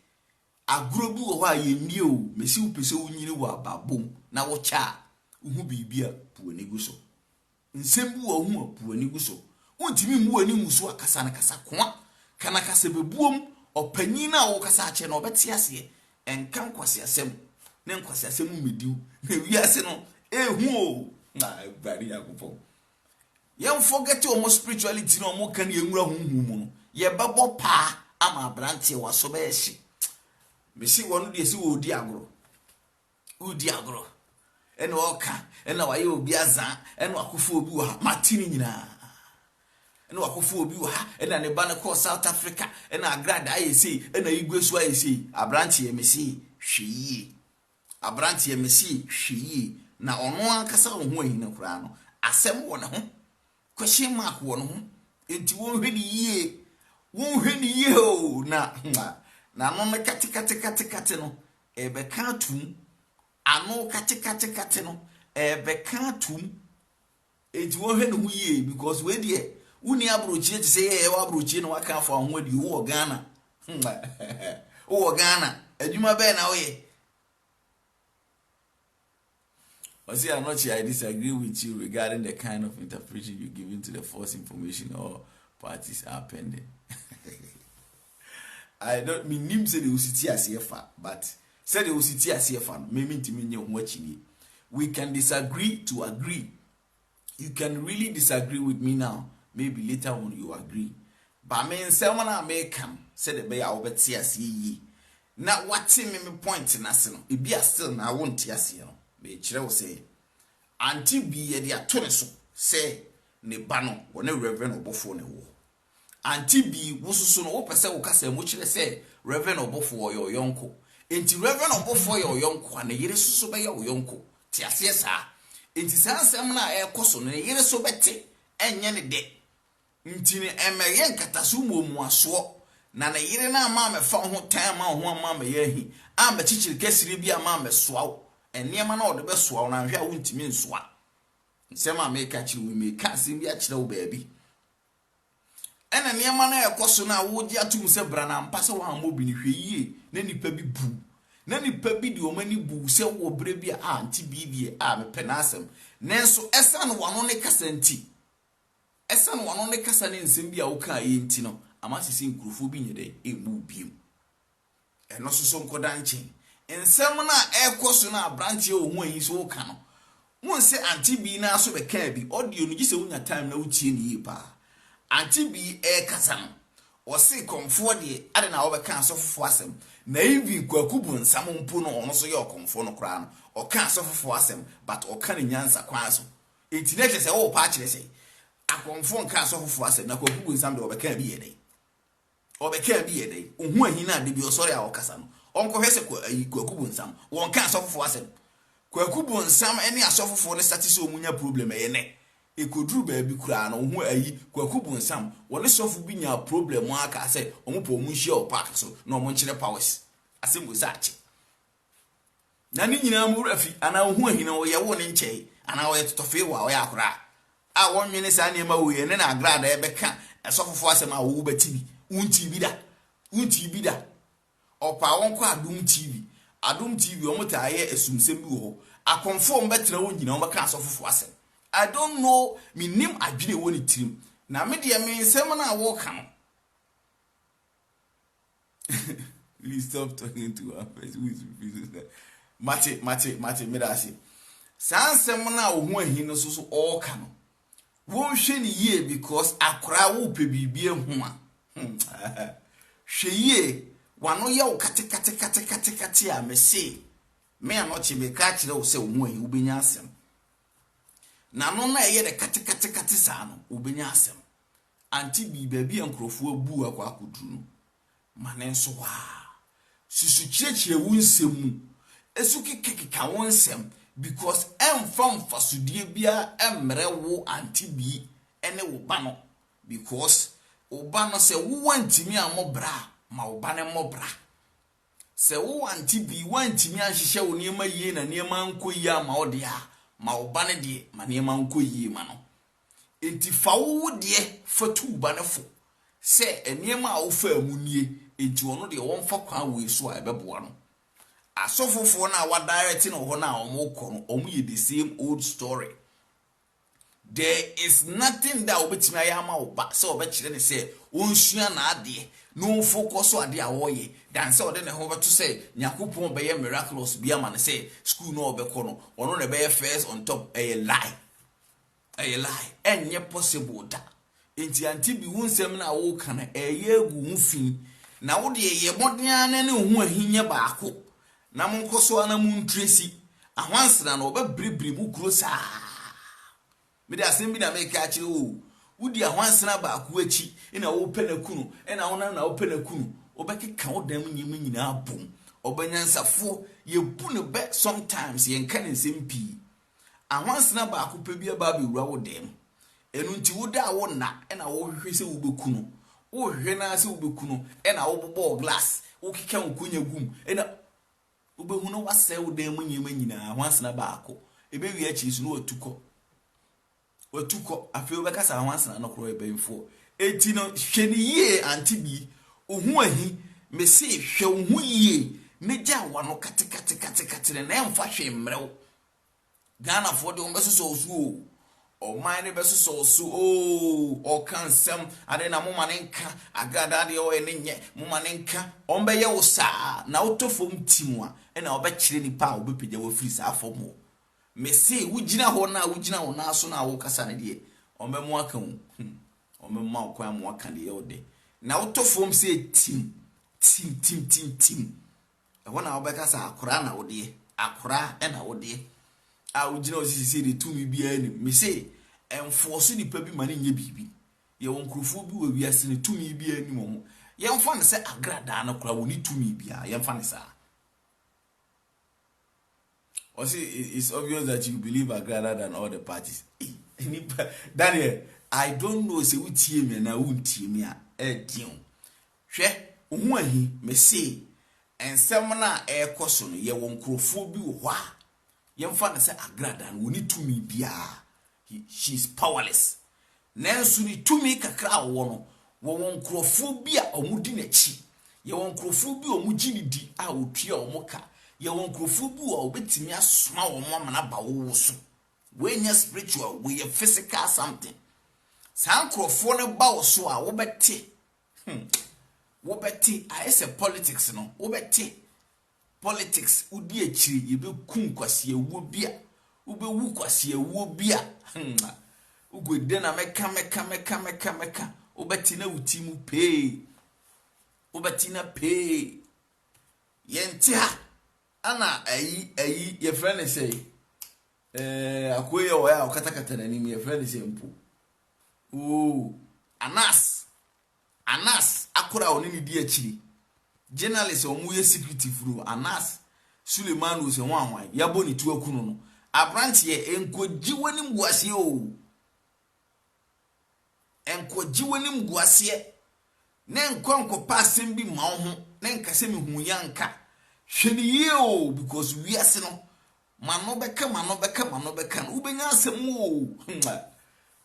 agrobu wo ha ye nie o mesi upese wunyini wo ababom na wo cha uhu bibia puani guso nsembu wo hu puani guso wontimi mu ani muso akasa na kasa kwa kana kasa bebuom opanyin na wo kasa ache na obeti ase enka nkwase asem ne nkwase asem mediu na wiase no ehu o na bari Nyankopon yem forget o mo spirituality no mo kan ye nwura hunhu mu no ye bebo pa ama abrantie waso be ehye mesi wonu de si wo di agro ene oka ene waye obi azan ene akofo obi wa matini nyina ene akofo obi wa ene ne ba ne ko South Africa ene agrada ayesi ene igwesu ayesi abrantie mesi hwiyi abrantie mesi hwiyi na ono ankasa ho ahina kura no asem wo ne ho question mark wo no ho enti wo hwe ni ye o na no me kate no ebe ka tum ano kate no ebe ka tum enti wo hwe no hu ye because we die uni abrochi ti say ye wa abrochi no waka afọ ho di wo Ghana wo Ghana adwuma be na wo ye see, I'm not sure I disagree with you regarding the kind of interpretation you're giving to the false information or parties are pending. I don't mean him say the UCT as CFA, but say the UCT as CFA, maybe to me watching it. We can disagree to agree. You can really disagree with me now. Maybe later on you agree. But me and someone I may come say the bay I'll bet ye. Now what's in me point in us? It be a still now won't yes, you know. Be chill say. Auntie be a dear Toniso say ne bano or ne reverend or before ne war. Auntie be was soon open say Ocasa, which they say reverend or before your yonko. Enti reverend or before your yonko and the year so by your yonko. Tias yes, sir. Enti Sansamna air coson and a year so betty and yenny day. Ntini emeyen katasumo mu aso na yire na ma me fa ho tan ma ho ma me yahi a me chichiri kesiri bia ma me soa enema na ode be soa na hwa wontimi nsoa nsema me ka chiri we me ka sim bia chire wo baabi ena niema na ekoso na wo gi atum se bra na mpa se wa mo bi ni hweyie na nipa bi bu na nipa bi di o mani bu se wo bre bia a nti bi die a me penasem nenso esa no wano ne kasanti esa no wano ne kasa ne nsem bia wo ka yi nti no amasisi nkrufo bi nyede emu biem eno so nkoda nchen nsem na ekoso na branche o hu ayi so wo ka no won se anti bi na so be ka bi audio no gise wonya time na wutie ni yi pa anti bi kasa no o se komfo de ade na wo be ka asofofo asem na even kwakubu nsam mpo no ono so ye okomfo no kra no o ka asofofo asem but o ka ne nyansa kwa so enti na kese wo pa kire se akomfo nka asofofo asem na kwakubu nsam de wo be ka bi yede obeka bi yede ohu ahina de bi osori a okasa no onko hwese kwakubu nsam won ka asofofo asem kwakubu nsam ene asofofo ne statisi omunya problem ene ekoduru ba bi kura no ohu ayi kwakubu nsam wole sofu bi nya problem aka se omupo omunhia o park so na omunchire powers asem go zachi na ni nyina mu rafi ana ohu ahina wo ye wo ne nchei ana wo ye totofe wa wo ya akura a wonwene sa ne ma wo ye ne na agrada ebeka asofofo asem a wo betibi unti bida opa wonko adum tv omota aye esumsem bi wo akonfo mbetena wo nyina wo beka asofofo asem I don't know me nim adwene wo ni tirim na me de me nsem na wo ka no please stop talking to her face who is refusing that mate me da se sansem na wo hu ahi no so all ka no wo hwe ni ye because akora wo pe bibie hu a hweye wano ye wo kate a me se me anoche me ka kire wo se wo hu ahi wo benya asem na no na ye de kate sa no obenya asem anti bi baabi enkrofo abu akwa akoduru no mane nso wa susu kirechire wo nsem mu esu kekeka wo nsem because emfam fasudie bia emre wo anti bi ene wo ba no because oba no se wo wantimi amobra ma oba ne mobra se wo anti bi wantimi anhihye wo niema yie na niema nkoyi ama odea ma obane de ma niema nkoyi ma no enti fa wo de fatu ba ne fo se eniema a wo fa amunie enti ono de won fa kwa we so a ebeboa no asofofo na wa direct no ho na omo ko no omo ye the same old story. There is nothing that obetimi ayama oba se obekire ne se onsua na ade no focus on ade a wo ye dan se ode ne ho beto se nyakopon be ye miraculous bia ma ne se school no obekọ no ono ne be first on top a lie enye possible da enti anti bi wunsem na wo kana eye egu mfin na wo de ye moden ne hu ahinya baako na monkoso ana muntresi ahwansena na obebribri mu kuro saa me da asem bi na me ka akire wo wudi ahwansena baako achi ina wo penakunu ina wona na wo penakunu obekeka wo dam nyim nyina abom obanyansafo ye bu ne be sometimes ye nka ne sempi ahwansena baako pe bia ba be wura wo dem enu nti wo da wo na ina wo hwehwe se wo bekunu wo hwehwe na se wo bekunu ina wo bobo glass wo keka wo kunya gum ina wo behu no wase wo dem nyim nyina ahwansena baako ebe wi achi su no watuko afi obekasa ahwansena no kro ebemfo eti no hweniye anti bi ohu ahi me se hwe ohu yie meja wano kate na emfa hwe mrew Ghana for the so or mine be so or can some adena mumanenka agada o enye mumanenka ombeye wo sa na otofom timwa e na obekire nipa obepegya wo free sa afomo me say wugina ho na so na wo kasa ne de ombemu aka hu ombemu akwa mu aka de yode na otofom say tim e wona obekasa akora na wo de akora e na wo de a wugina osisi de tumi bia ni me say enforce ni pa bi mane nye bibi ye won krofo bi wa wiase ne tumi bia ni mo ye mfa ne se agrada na kora woni tumi bia ye mfa ne sa. Or see, it's obvious that you believe agrada than all the parties. Daniel, I don't know say we tie me na won tie me a dion hwe ohu ahi me say ensem na ekoso no ye won krofo bi wo hwa ye mfa ne se agrada na woni tumi bia. She's powerless. Nansu ni tumi kakra wo no wo won krofo bi a omudi na chi ye won krofo bi omugi ni di a otua omuka ye won krofo bi a obetimi asoma wo amana ba wo so we nya spiritual we ye physical something san krofo ne ba wo so a wo beti I say politics no wo beti politics udi akiri ye be kun kwase ewo bi a wo be wu kwase ewo bi a ugwede na meka ubeti na utimu pay ubeti na pay yenti ha ana ayi ye friend say akoye o ya okatakata na nim ye friend say mpo Anas akora oni ni di akiri journalist o mu ye security furu Anas Suleiman wo se wanwan yabo ni tu akunu no abrantie enkoji wani mguasie o enkoji wani mguasie ne nkonko pasem bi ma ho ne nkase me hu yanka hwene ye o because we ase no mano beka no ubenya asem o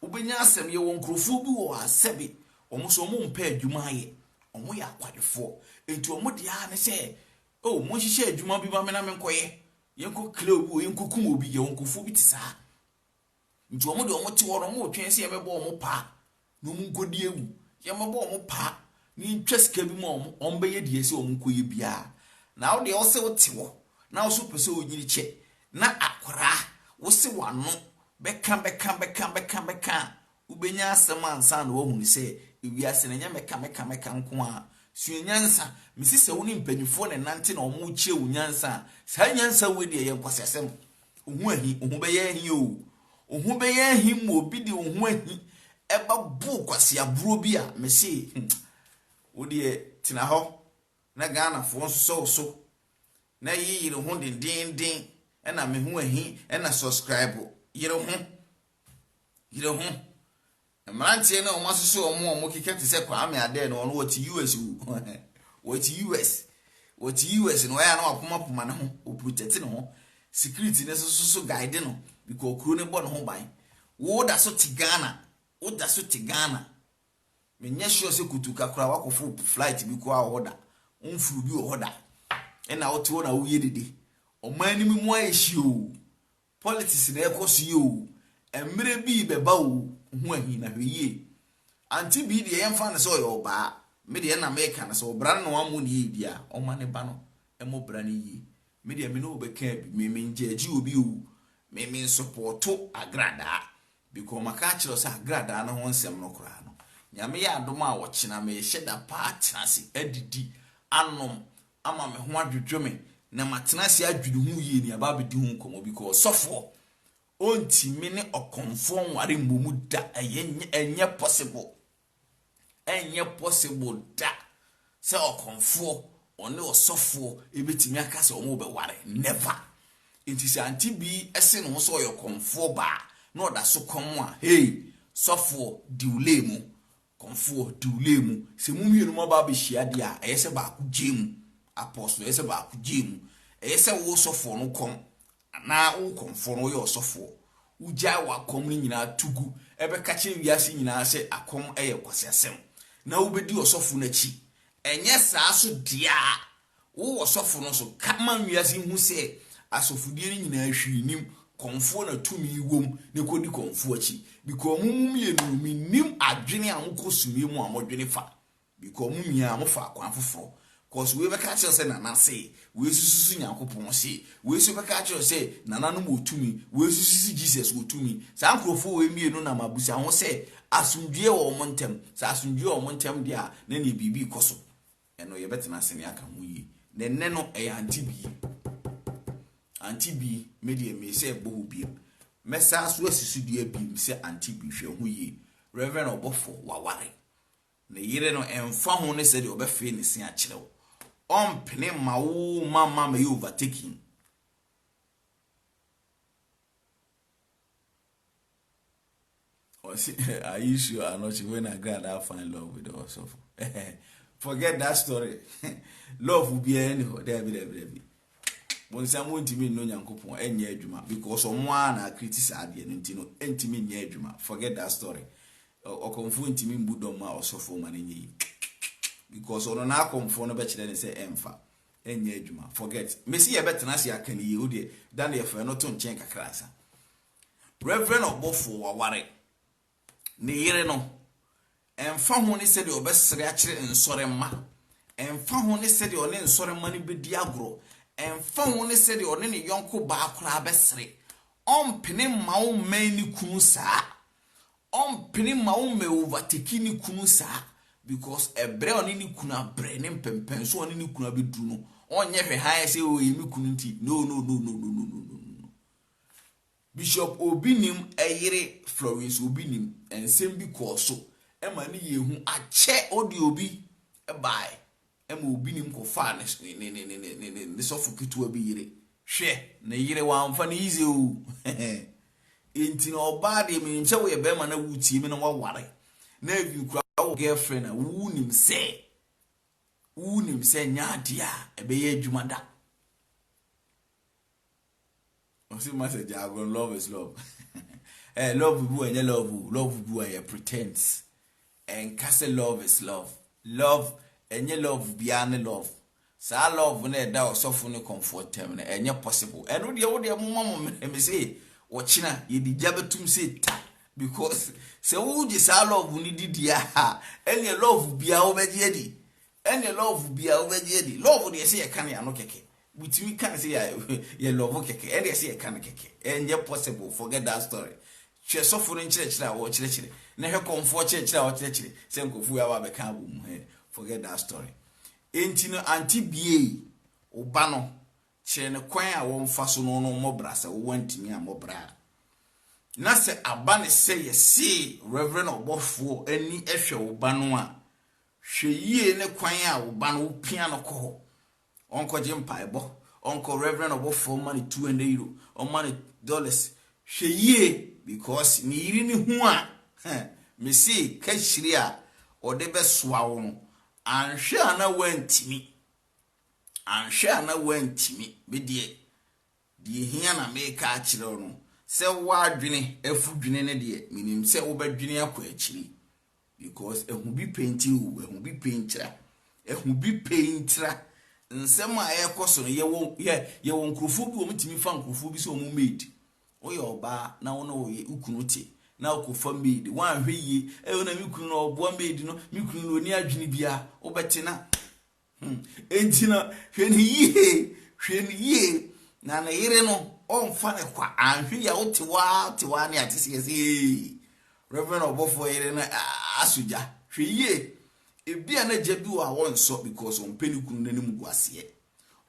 ubenya asem ye won krofo bi wo asebe omo so mo mpa adwuma ye omo ya akwadefo enti omo dia ne se o mo hihye adwuma bi ba me na me nkoye yenko club o yenko kum obi ye wonko fo bi tisa nti omo de omo ti woro mo twen se ye mebo omo pa no mu nkodi ewu ye mebo omo pa ni ntwesika bi mo omo ye die se omo koye bia na wo de wo se wo ti wo na wo so pese o nyiri che na akora wo se wano beka ubenya asem ansa na wo hu se ewiase na nya meka nko a suenyansa misise woni mpanyufo ne nante na omo chie unyansa sa nyansa we de ye nkwasesem ohu ahi ohu be ye ahi o ohu be ye ahi mo bi de ohu ahi eba bu kwase aburo bi a mese wo de tina ho na Ghana fo so na yire ho den na me hu ahi na subscribe yire ho Mrantie na omo soso omo kiketi se kwa ame ade no what US what US no ya na apoma na ho o protect no ho security ne so guide no because kuro ne bo no ho ban wo da so ti Ghana menye sure se kutuka kura wakofo flight bi ko a order onfuru bi order e na wote wo na wo ye dede omani mi mo ayeshi o politics na ekoso yo emre bi beba o hu ahi na hweye anti bi de yemfa ne so yo ba me de na make na so bra no amu ne bia o ma ne ba no e mo bra ne yi me de me no be ka bi me njeji obi o me supporto agrada because maka chiro sa agrada na ho nsem no kura no nyame ya adom a wo china me hyeda partner si adidi anom ama me ho adwodwome na matena si adwudu hu yi ni aba bedi hu komo because sofo onti mini okonfo nware mbomu da enye possible da se okonfo one osofo ebetimi aka se omo be ware never enti se anti bi ese no so okonfo ba no da so komo a hey sofo diulemu konfo diulemu se mumienu mo ba be hia dia eyese ba ku gemu apostle eyese ba ku gemu eyese wo sofo no kom na wo konfo no yo sofo ujai wa kom ni nyina tugu ebe kache wiase nyina se akom eye kwasesem na wo bedi osofo na chi enye saa so dia wo osofo no so kama wiase hu se asofodie ni nyina hwinim konfo na tumi wom ne kodi konfo achi because mumum ye no minim adwene a mokosumie mu a modwene fa because mumie a mofa akwan foforo cause we be catch say nana say we susu Nyankopon say we so be catch say nana no motumi we susu Jesus wotumi sa nkrofo we mie no na mabusa ho say asundue wo montem sa asundue wo montem dia na ne bibi koso eno ye betena se ne aka ho yi ne no e anti bi media me say bohu bi mesa so asisu dia bi say anti bi hwe ho yi reverend obofo waware ne yire no emfa ho ne se de obefe ne se a kire wo ompene mawo mama me overtaking are you sure or not when I grad I find love with us of forget that story love will be anyhow there be when someone to me no Nyankopon enye adwuma because someone na criticize the ntino entimi nye adwuma forget that story o konfu ntimi mbudom ma osofo ma nenye because ono na konfu no be kire ne say emfa enye adwuma forget mesi ye betena se akani ye ode dan ye fa no to nchen kakrasa reverend obofo waware ne yire no emfa ho ne se de obesere akire nsore ma emfa ho ne se de one nsore ma ne bedi agro emfa ho ne se de one ne yonko ba akora besere ompene mawo man ni kunu saa ompene mawo me overtake ni kunu saa because ebre one ni kunu abre ne mpempen so one ni kunu abedu no onye hwe han se o yemi kunu nti no Bishop Obinim eyire Florence Obinim ensem bi koso ema ne yehu ache odi obi bai ema Obinim ko fa ne sofu kitu abi yire hwe ne yire wa amfa ne ize o enti no oba de me nche wo ye be ma na wuti me no waware na avi kura wo girlfriend na wunim se nyadia ebe ye adwumada. See message jargon love is love. Love bu enye love bu ya pretense. And kase love is love. Love enye love biane love. Sa love na da osofo ne comfort tem na enye possible. Eno de wo de mama me say wochina ye di jabetum say ta because se wo ji sa love ni didia ha enye love bia wo beje di. Enye love bia wo beje di. Love de say ye kan ya no keke. With me can say ya love keke and say ya can keke and ya possible forget that story she suffer in church na wo chire na he comfort church na wo chire say nkofu ya ba be kan bu forget that story entino anti bie oba no chire ne kwan a wo mfa so no mobra se wo wantimi a mobra na se aba ne say ye reverend obofo ani ehwe oba no a hwe yie ne kwan a oba no pia no ko Uncle Jim Piebo, Uncle Reverend Obofo money €200, or money dollars. She ye because me ni hua, me see Kashria or the best swallow, and Shana went to me. And Shana went to me, be dear. The Hiana make a children. Say why drinking a food drinking dear, meaning say over junior quachili. Because it will be painting, it will be painter, it will be painter. Nsema ayekoso no ye won nkrofo bi o mtimi fa nkrofo bi so o mu maid oye oba na wona oye ukunu te na okofa maid wan hwe yi na mi kunu no obo maid no mi kunu no ni adwene bia obete na enti na hwe ni ye na na yire no onfa ne kwa anhwe ya otewa ne atisi Reverend Obofo yire na asuja hwe ye ebia na jabi wa won so because on peni kunu nanim guase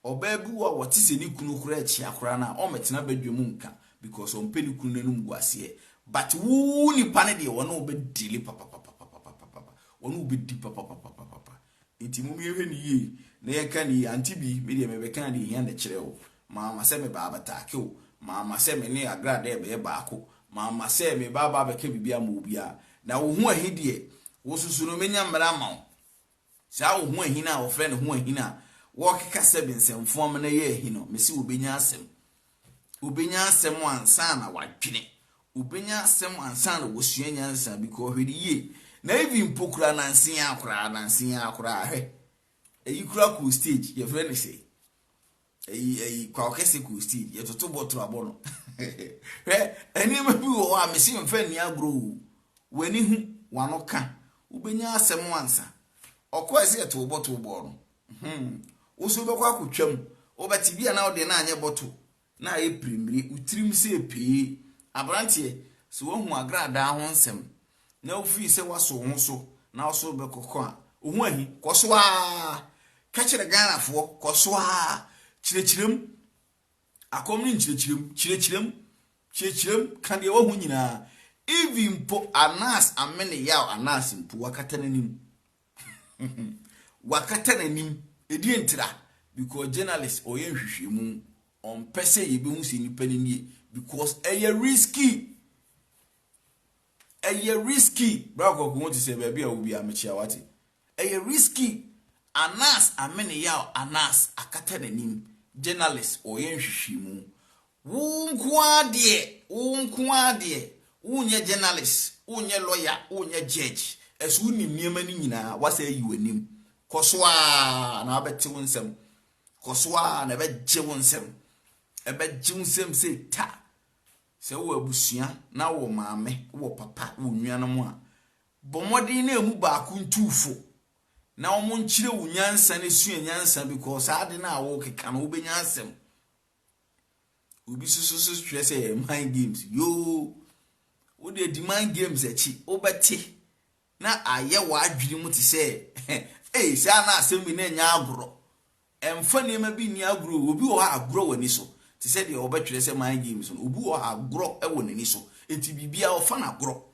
oba bi wa wotise ni kunu kura echi akura na o metena badwemu nka because on peni kunu nanim guase but wu ni pane de wona obedili papa wona obedi papa enti mu yehwe ni yi na ye kan yi anti bi me de me be kan de hia na kire o mama se me baba take o mama se me ne agrada e be baako mama se me baba be ka bibia ma obia na wo hu ahidie wo susuru menya mra ma sa wo hu ahina wo frɛ ne hu ahina wo keka sebensemfo na ye ahino mesi obenya asem ansa na wadwene obenya asem ansa na wo sua nyansa because hwedi ye na even pokura nansen akora hwe eyi kura ku stage ye frɛ ne sei eyi kwa okese ku stage ye toto botro abono Eni ma bi wo a mesi mfa ni agro wani hu wano ka ubenya asem wansa okwese eto boto bo no uso bekwa akotwam obati bia na ode na anye boto na eprimiri utirim se epee abrante so wohu agrada ho nsem na ofi se waso ho so na oso bekokọ a ohu ahi koso a ka kire ganafo koso a kirechirem akomni kirechirem kan de wohu nyina even po anas amene yaw anas mpo wakata nanim wakata nanim edi entira because journalists oyen hwehwemu on pese ye be hu se ni panini because risky brako ko won't say baby a obi amechia wate risky anas amene yaw anas akata nanim journalists oyen hwehwemu wonko ade unye journalist unye lawyer unye judge esu ni niema ni nyina wasa yi wanim kosoa na abete wonsem kosoa na beje wonsem ebeje wonsem se ta se wo abusua na wo maame wo papa wo nuanom a bomodi na emu ba ku ntufo na omo nkyire wo nyansa na sua nyansa because ade na wo keka na wo benyansem obi susu twa say mind games yo wo de demand games echi obeti na aye wa adwiri mu ti se sa na asemi na nya agro emfa ne ma bi ni agro obi wo agro wani so ti se de obetwere se mind games no obi wo agro e woni ni so enti bibia wo fa na agro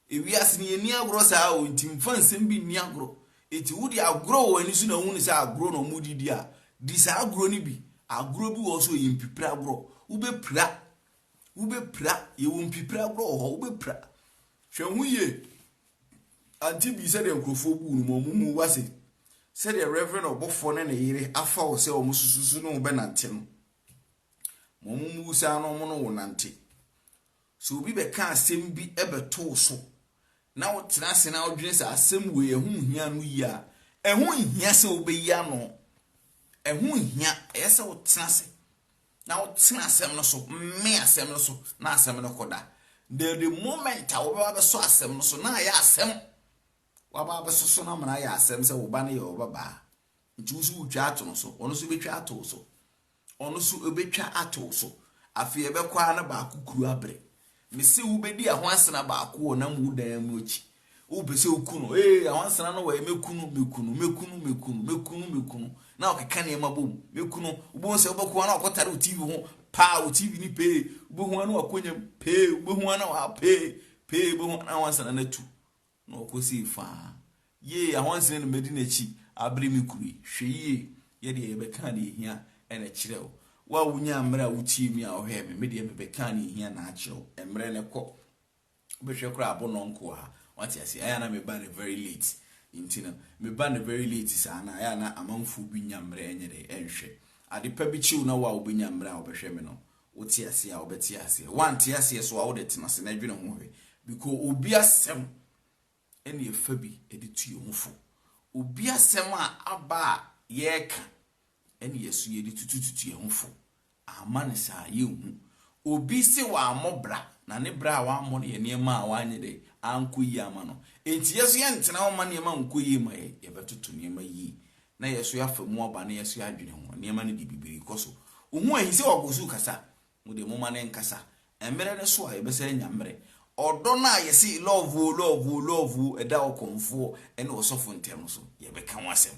ewi asini ni agro sa o enti mfa nsem bi ni agro enti wo de agro wani so na hunu se agro no mudidi a di sa agro ni bi agro bi wo so yimpipra agro ubepra ye wompipra agro ho ubepra hwehuye anti bi se de nkrofo bu no mumu wase se de reverend obofo ne yire afa wo se omusususu no be nante no mumu sa no mo no wonante so bi be ka asem bi ebeto so na wo tena se na odwene se asem we ehu hia no yi a ehu hia se obeyi ano ehu hia ese wo tena se na wo tena asem no so me asem no so na asem no koda the moment a wo ba so asem no so na ya asem wa ba so na mana ya asem se wo ba na yo baba ntusu utwa ato no so ono so betwa ato so ono so obetwa ato so afi ebe kwa na ba kukuru abre me se wo bedi ahwansana ba ko na mu dan mu ochi wo pese okuno ahwansana no wa mekunu na okeka ne ma bom mekunu wo se obekwa na okotare o TV ho pa o TV ni pe wo hu na akonya pe wo hu na wa pe wo hu na ahwansana na tu no okosi fa ahwansana no medi na chi abre mekuri hweye ye de yebeka ne hia ene kirewo wa wunya mra wuti mi a ohwe me de beka ne hia na akiro emre ne ko behwe kra abono nko ha wati ase aya na me ba ne very late intina me ba ne very late sa na aya na amanfu bi nyamre enyere enhwe ade pa bi chiu na wa obinya mra obehwe me no woti ase a obeti ase wanti ase so a wo de tena se na dwene ho hwe because obi asem ene efa bi ede tuye hofo obi asem a aba yeka ene yesu ye de tutututu ye hofo amane sa ye hu obi se wa amobra na ne bra wa amo ne niema a wanye de anko yi ama no enti yesu ye ntena wo ma niema nko yi ma ye betoto niema yi na yesu ya famu oba na yesu ya adwene ho niema ne bibiri koso ohu ahi se ogosu kasa mo de mo ma ne nkasa emere ne so a ye bese nyamre odo na yesi love eda okomfo ene osofo ntem so ye beka wasem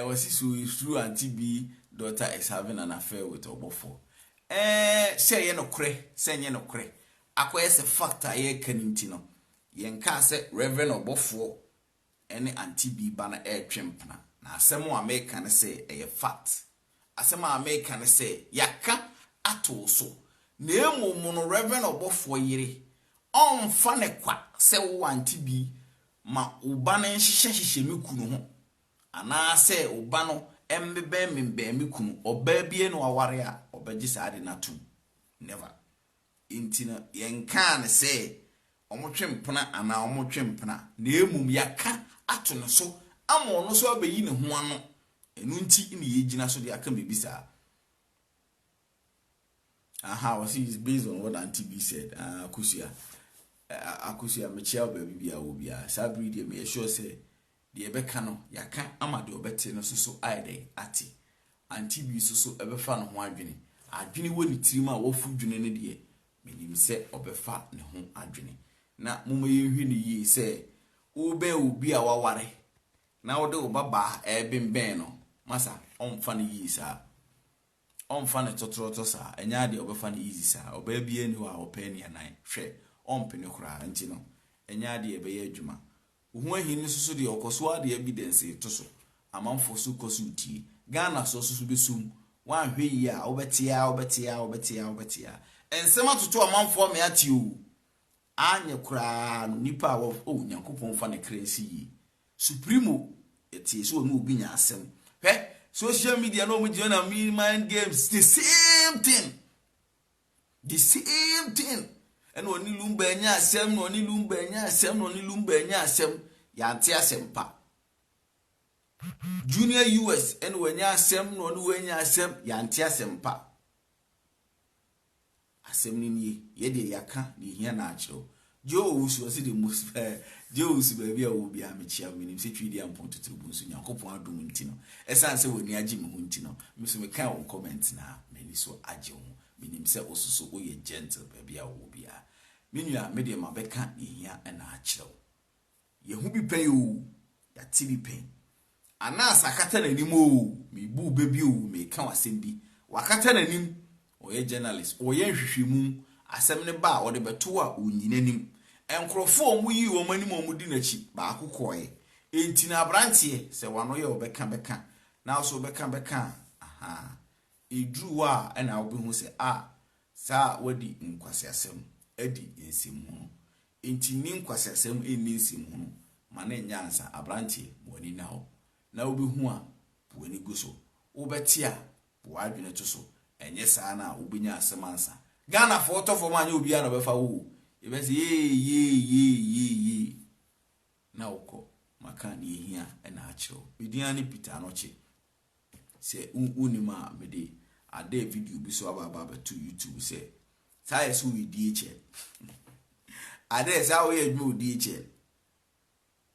wasi so is true auntie B daughter is having an affair with Obofo. Say ye no kre, say ye no kre. Akwa se factor ye kanintino. Yenka se Reverend Obofo ene auntie B bana twempna. Na asemo America ne say e fact. Asemo America ne say yaka ato so. Na emu no Reverend Obofo yire. Onfa ne kwa se wo auntie B ma ubana nhihye mekunu ho. Ana se oba no embebe mekunu oba bie no aware a obaji saade natu never intina yenka ne se omotwempena ana omotwempena na emum yaka ato no so amo no so abayi ne ho ano enu nti ne yegina so de aka mebisa Was is based on what Auntie B said. Akusia mechia baby bia obia. Sabri de me sure say the ebeka no yaka ama de obete no so aide ati. Auntie B so ebefa no ho adwene. Adwene woni tirim a wofu dwene ne de. Menim se obefa ne ho adwene. Na mumma yehwi ne yi se obe obi a waware. Na wode obaba ebemben no. Masa omfa ne yi sa. Omfa ne totroto sa. Enya de obefa ne easy sa. Oba bia ni wa opani anan. Hwe ompene kura nti no. Enya de ebeye adwuma. Wo ahi ne susu de okoso ade evidence to so. Amanfo so koso uti. Ghana so susu besum. Wan hwe yi a obetia. Ensema toto amanfo me ati o. Anye kura no nipa wo Nyankopon fa ne krensi yi. Supremo eti so no obi nya asem. Hwe social media no mu na mind games the same thing. And oni lumba nya asem no oni lumba nya asem ya ante asempa. Junior US and wenya asem no oni wenya asem ya ante asempa. Asem ni ye de yaka ni hia na acho. Jo usu wasi the most Jo usu baby a obi a mechia minim se twidi ampon tutubu so Nyankopon adom ntino. Esan se woni agi me ho ntino. Miso me kan on comment na meni so agi ho. Minim se osuso oye gentle baby a obi a. Menua me de mabeka ni hia na achiro. Ye hu bi pen o. Ya ti bi pen. Ana sakata na nim o. Me bu baby o me kan wasem bi. Wakata na nim oye journalist oye hwehwemu asem ne ba o de beto a onyinanim enkrofo mu yi wo manim o mu di nachi ba akokoye enti na brantie se wano ye obeka na so obeka edru a na obehu se sa wadi nkwase asem adi ensem hu enti ni nkwase asem eni ensem hu ma na nyansa abrantie woni na ho na obehu a woni guso obetia bo adwene to so enye saa na obinya asemansa Ghana photo for man obi a no befa wo e be say ye na uko maka ni hia na achiro bidiani Peter noche se unima mede ade video bi so aba to YouTube say sai so we DHL ade say we adwo DHL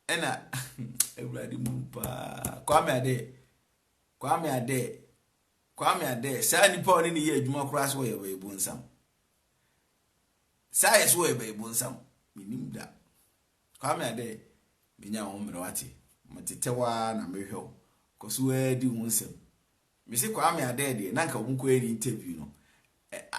ena everybody mumpa kwame ade sa ni pa ni ye adwuma kura so ye be nsam sa ye so ye be nsam minim da kwame ade binya ho mre wate matetewa na mehwe koso adi hu nsam me se kwame ade de na nka wo ko ani interview no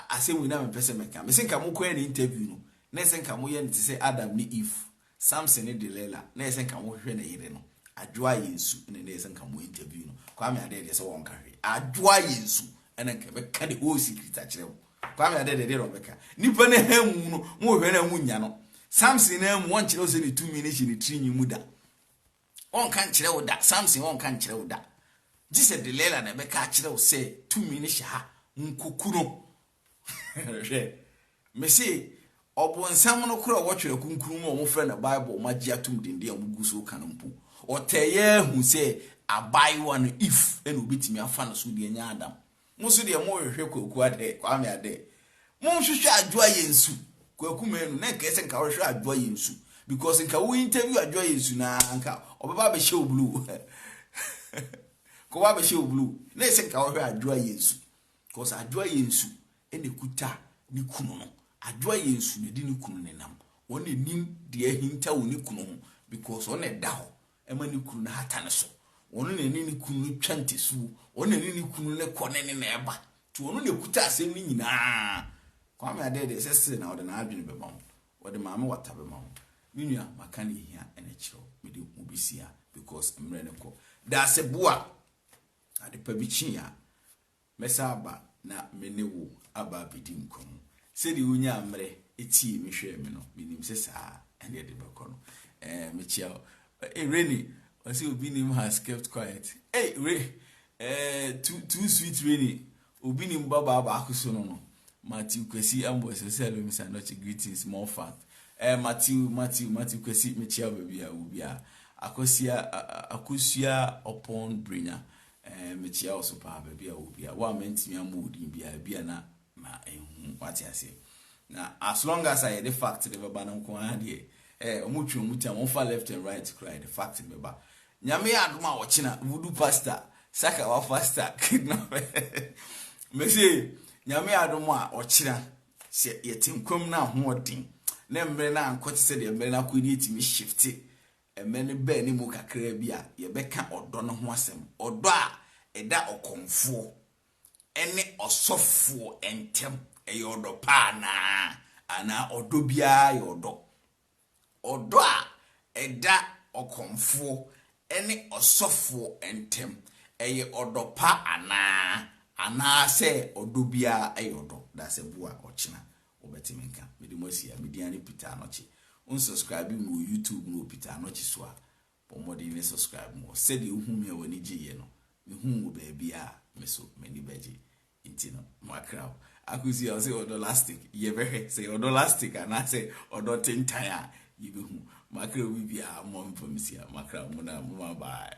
asem na me pese meka me se nka mo ko ani interview no na se nka mo ye ne se Adam ni Eve Samson ni Delilah na se nka mo hwe na yire no adwoa yensu ne se nka mo interview no kwame ade de se won ka hwe adwoa yensu ena nka be ka de o secret a kire kwame ade de robeka nipa ne hamu no mo hwe na mu nya no Samson na mu won kire o se ni 2 minutes ni trinyi mu da on kan kire o da Samson on kan kire o da jise Delilah na be ka kire o se 2 minutes ha nkukuro me se obonsam no kura wotwere kunkuru mo mo frɛ na Bible magia atum dende amugu so kanampo oteye hu se abaiwa no if ene obetimi afa no so de nya Adam mo so de mo hwehwe kwaku ade kwame ade mo hwehwe adwoa yensu kwaku menu na nke se nka hwehwe adwoa yensu because nka wo interview adwoa yensu na nka obeba be show blue ko ba be show blue na se nka hwehwe adwoa yensu because adwoa yensu ene kuta ni kunu no adwoa yensu ne di ni kunu ne nam won enim de ahinta woni kunu ho because on e da ho ema ni kunu na hata ne so won ne ni kunu twante su won ne ni kunu ne kone ne na eba to won ne kuta asem ni nyina kwame ade sese na ode na adwene be ma ode maame wata be ma minua maka ne hia ene kiro me de mu bisia because mre ne ko da se boa ade pa bi chia mesa aba na menewo aba bidim kom se di unya mre eti mi hwe me no minim se saa ene de be ko no me chia Rainy wasi obi nim has kept quiet too sweet Rainy obi nim baba akuso no Matthew Kwesi ambo social media not greetings more fat Matthew Kwesi me chia baby a obi a akosia upon bringer me chia also pa baby a obi a wa mentimi amodi bia na na what I say. Now, as long as I the fact the baba no ko ade omutwe omutia mo fa left and right cry the fact the baba nyame adoma wo china voodoo pastor saka wa pastor kidnap me say nyame adoma o china se yetinkwam na ho odin na mmere na ankote se de mmere na ko ni etimi shift emene be ni mu kakra bia ye beka odo no ho asem odo a eda okomfo ene osofo entem eyodo pa na ana odo bia yodo odo a eda okomfo ene osofo entem eye odo pa ana se odo bia eyodo da se bua ochina obetimenka medimosia mediani Peter Anochi unsubscribe mu YouTube no Peter Anochi so a pomodi ne subscribe mo se de ohumi a wani giye no mehu ba bia meso mani beji intino makra akuzi o say odolastic ye behe say odolastic and say odotintan a yibehu makra bibia mo mfamisia makra mo na mo ba